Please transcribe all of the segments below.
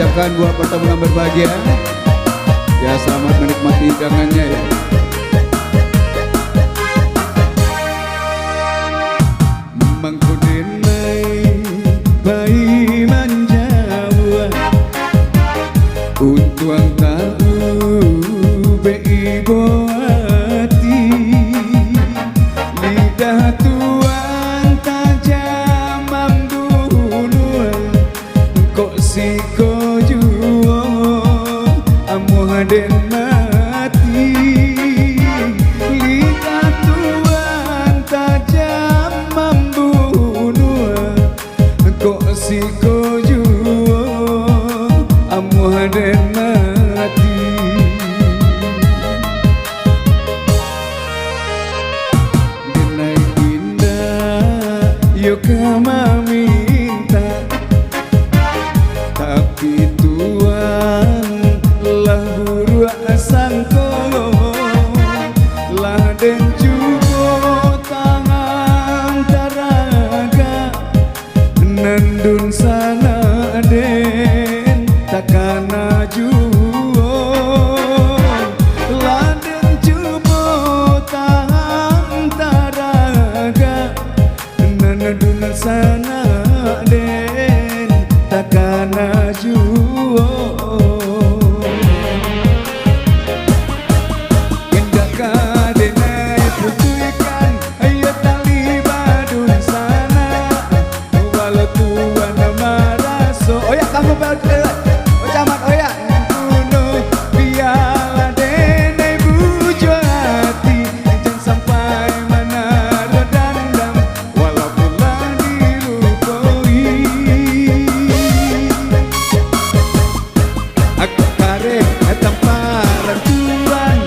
ucapkan buat pertemuan berbahagia. Ya, selamat menikmati hidangannya ya. Mangkudenai bayi manjawa untuang tahu bei boati lidah tuan tajam amduluan kok si kojuo amuhaden mati lidah tuan tajam ambunuan kok si kojuo amuhaden mati denai indah yo kama minta tapi tuan lah buru asangko lah den jugo tangan taraga nandun sana den takana juo lah den jugo tangan taraga nandun sana den takana juo indah kadenai putuikan ayo tali badun sana walau tuan maraso oya kamu berdua camat oya kuno biala denai bujo hati jangan sampai mana rodandam walaupun lah dilupoi aku karek tamparan tuan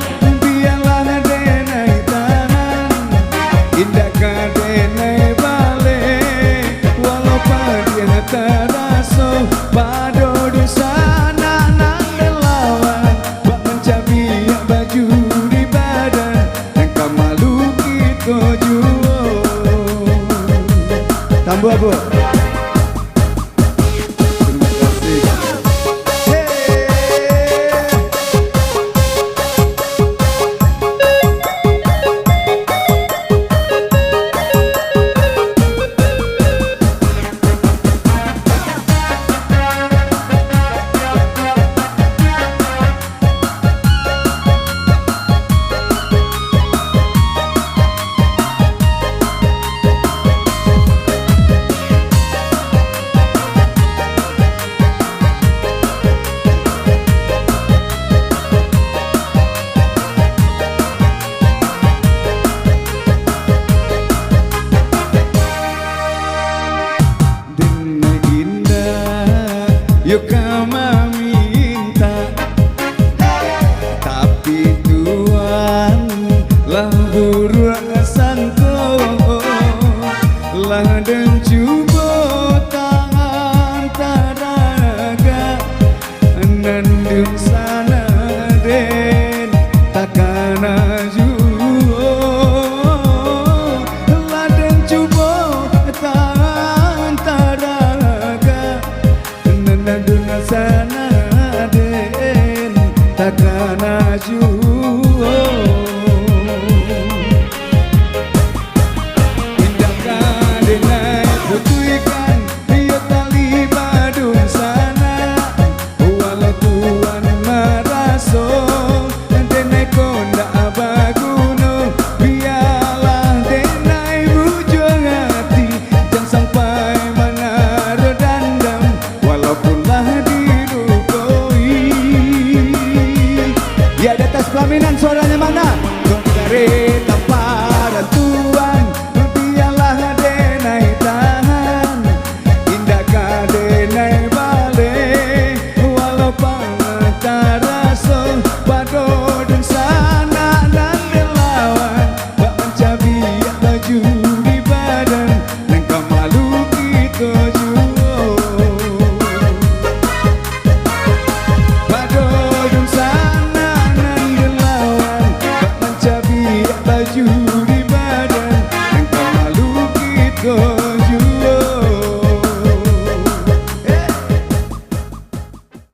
biarlah denai tangan indah kadenai balik walau pagi teraso pado dusana nang relawan bak mencabi baju di badan dan kamalu kita juo tambah bu. Terima kasih. Denai indah yo kama minta tapi tuan lah buru sangko lah den cubo tangan taraga nandung sana den takana juo lah den cubo tangan taraga nandung sana den takana juo indah kadenai putuikan dia tali badun sana walau tuan maraso denai konda abaguno biarlah denai bujung hati jangan sampai mana rodandam walaupun lah dilupoi ya di atas pelaminan suaranya mana? Kau